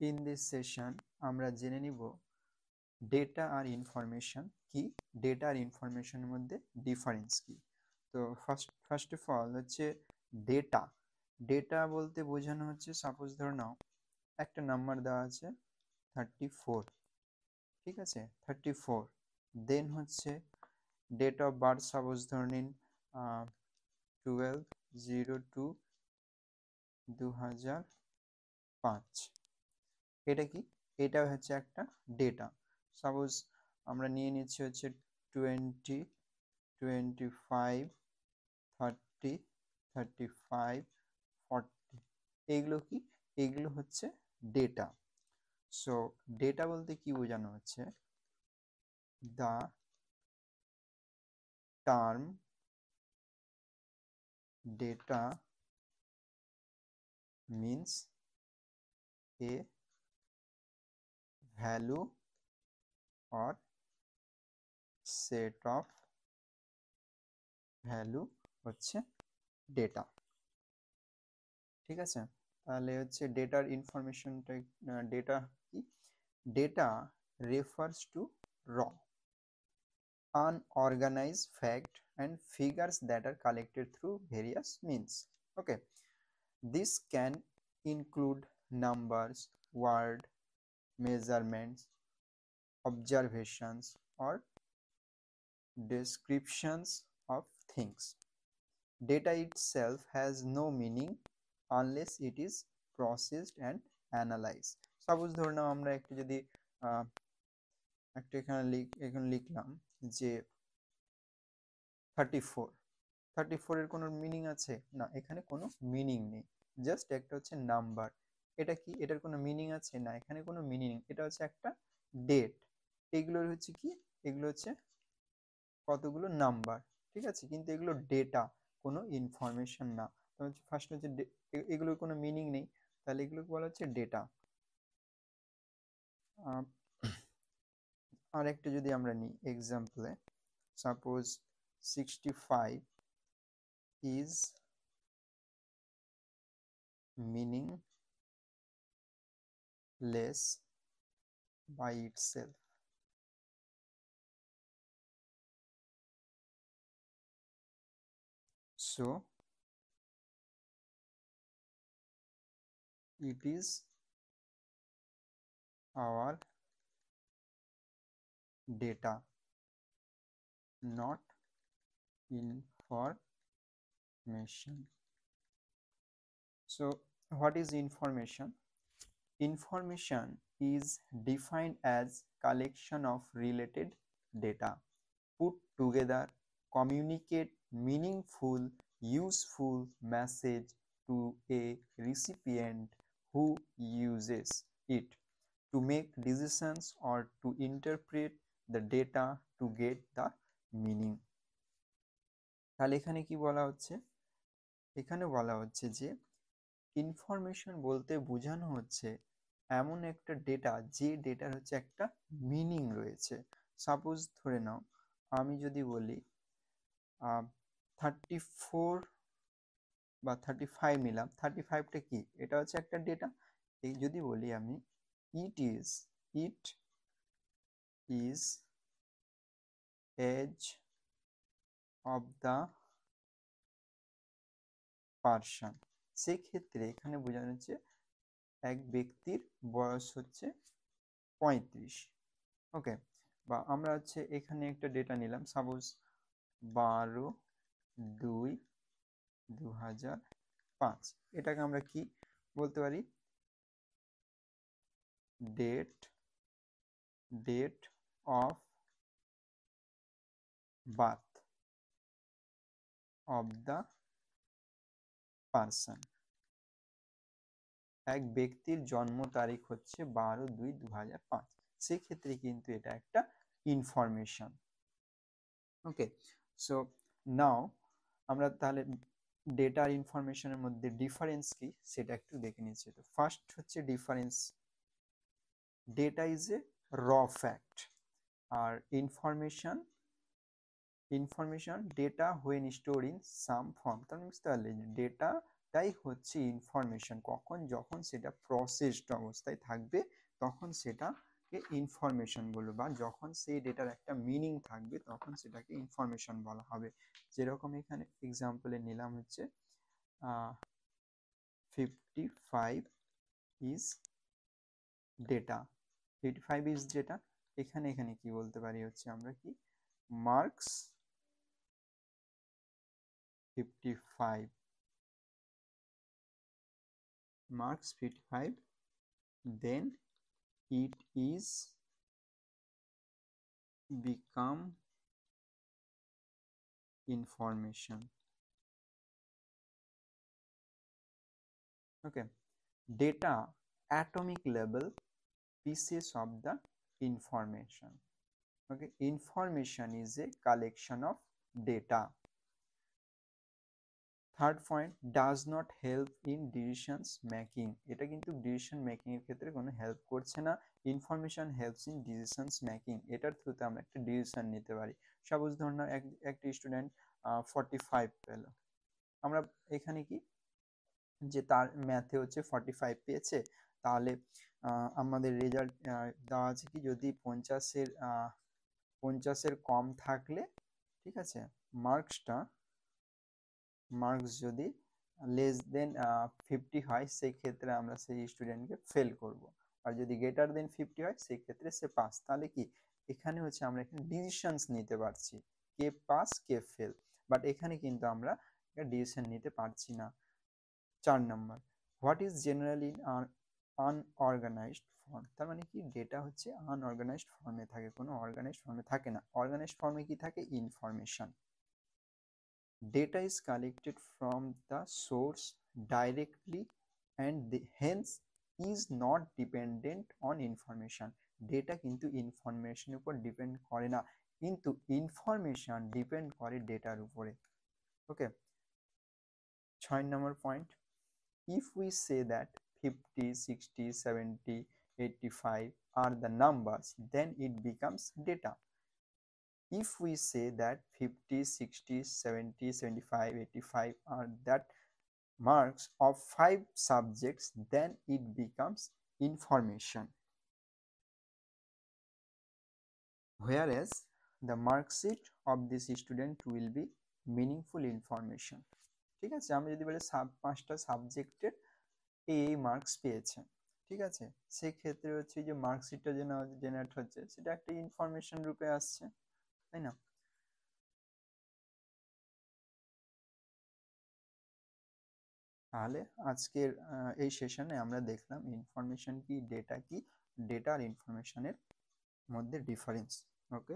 In this session আমরা জেনে নিব ডেটা আর ইনফরমেশন কি, ডেটা আর ইনফরমেশনের মধ্যে ডিফারেন্স কি। তো ফার্স্ট অফ অল হচ্ছে ডেটা। ডেটা বলতে বোঝানো হচ্ছে, সাপোজ ধরে নাও একটা নাম্বার দেওয়া আছে 34, ঠিক আছে 34, দেন হচ্ছে ডেট অফ বার্থ সাপোজ ধরে নিন 12/02/2005। এটা কি, এটা হচ্ছে একটা ডেটা। সাপোজ আমরা নিয়ে নিচ্ছি হচ্ছে 20, 25, 30, 35, 40, এইগুলো কি, এইগুলো হচ্ছে ডেটা। সো ডেটা বলতে কি বোঝানো হচ্ছে, the term data means a value or set of value হচ্ছে ডেটা, ঠিক আছে। তাহলে হচ্ছে ডেটার ইনফরমেশনটা, ডেটা কি, data refers to raw unorganized fact and figures that are collected through various means. Okay, this can include numbers, word, measurements, observations, or descriptions of things. Data itself has no meaning unless it is processed and analyzed. Suppose ধরে নাও আমরা একটু যদি একটা এখানে লিখলাম যে 34 এর কোনো মিনিং আছে না, এখানে কোনো মিনিং নেই, জাস্ট একটা হচ্ছে নাম্বার। এটা কি, এটার কোনো মিনিং আছে না, এখানে কোনো মিনিং নেই, এটা হচ্ছে একটা ডেট। এগুলোর হচ্ছে কি, এগুলো হচ্ছে কতগুলো নাম্বার, ঠিক আছে, কিন্তু এগুলো ডেটা, কোনো ইনফরমেশন না। তো হচ্ছে ফার্স্ট হচ্ছে এগুলোর কোনো মিনিং নেই, তাহলে এগুলোকে বলা হচ্ছে ডেটা। আর একটা যদি আমরা নিই এক্সাম্পলে, suppose 65 is meaningless by itself. So it is our data, not information. So what is information? Information is defined as collection of related data put together, communicate meaningful, useful message to a recipient who uses it to make decisions or to interpret the data to get the meaning. তাহলে এখানে কি বলা হচ্ছে, এখানে বলা হচ্ছে যে information বলতে বোঝানো হচ্ছে এমন একটা ডেটা যে ডেটার হচ্ছে একটা মিনিং রয়েছে। সাপোজ ধরে নাও আমি যদি বলি 34 বা 35 নিলাম, 35টা কি, এটা হচ্ছে একটা ডেটা। এই যদি বলি আমি it is age of the person, সেক্ষেত্রে এখানে বোঝানো হচ্ছে এক ব্যক্তির বয়স হচ্ছে 35। ওকে, বা আমরা হচ্ছে এখানে একটা ডেটা নিলাম, সাপোজ 12/2/2005, এটাকে আমরা কি বলতে পারি, date of birth of the person. এক ব্যক্তির জন্ম তারিখ হচ্ছে 12/2/2005, সেক্ষেত্রে কিন্তু এটা একটা ইনফরমেশন। ওকে, সো নাও আমরা তাহলে ডেটা আর ইনফরমেশনের মধ্যে ডিফারেন্স কি সেটা একটু দেখে নিচ্ছি। তো ফার্স্ট হচ্ছে difference, data is a raw fact, আর information data when store in some form. তাহলে বুঝতে পারলে ডেটা ডেটাই হচ্ছে ইনফরমেশন। কখন? যখন সেটা প্রসেসড অবস্থায় থাকবে তখন সেটাকে ইনফরমেশন বলবো, বা যখন সেই ডেটার একটা মিনিং থাকবে তখন সেটাকে ইনফরমেশন বলা হবে। যেরকম এখানে এক্সাম্পলে নিলাম হচ্ছে 55 ইজ ডেটা। 55 is data. এখানে কি বলতে পারি হচ্ছে আমরা কি marks 55, marks 55, then it is become information. Okay, data, atomic level pieces of the information. Okay, information is a collection of data. Third point, does not help in decisions making. এটা কিন্তু decision making এর ক্ষেত্রে কোনো help করছে না। Information helps in decisions making, এটার থ্রুতে আমরা একটা ডিসিশন নিতে পারি। সাপোজ ধরুন একটি স্টুডেন্ট 45 পেল, আমরা এখানে কি যে তার ম্যাথে হচ্ছে 45 পেয়েছে, তাহলে আমাদের রেজাল্ট দেওয়া আছে কি যদি 50-এর কম থাকলে, ঠিক আছে, মার্কস যদি লেস দেন 50 হয় সেই ক্ষেত্রে আমরা সেই স্টুডেন্টকে ফেল করব, আর যদি গ্রেটার দেন 50 হয় সেই ক্ষেত্রে সে পাস। তাহলে কি এখানে হচ্ছে আমরা এখানে ডিসিশনস নিতে পারছি, কে পাস কে ফেল, বাট এখানে কিন্তু আমরা ডিসিশন নিতে পারছি না। 4 number, what is generally unorganised form. তার মানে কি ডেটা হচ্ছে আনঅর্গানাইজড ফর্মে থাকে, কোনো অর্গানাইজড ফর্মে থাকে না। অর্গানাইজড ফর্মে কি থাকে? Information. Data is collected from the source directly and hence is not dependent on information. Data কিন্তু ইনফরমেশনের উপর ডিপেন্ড করে না, কিন্তু ইনফরমেশন ডিপেন্ড করে ডেটার উপরে। ওকে, 6 নম্বর point, if we say that 50, 60, 70, 85 are the numbers, then it becomes data. If we say that 50, 60, 70, 75, 85 are that marks of 5 subjects, then it becomes information. Whereas the mark sheet of this student will be meaningful information. ঠিক আছে, আমরা যদি বলি 5টা সাবজেক্টের এই marks পেয়েছে, ঠিক আছে, সেই ক্ষেত্রে হচ্ছে যে মার্কশিটটা যেন জেনারেট হচ্ছে সেটা একটা ইনফরমেশন রূপে আসছে, তাই না? তাহলে আজকের এই সেশনে আমরা দেখলাম ইনফরমেশন কি, ডেটা কি, ডেটা আর ইনফরমেশনের মধ্যে ডিফারেন্স। ওকে।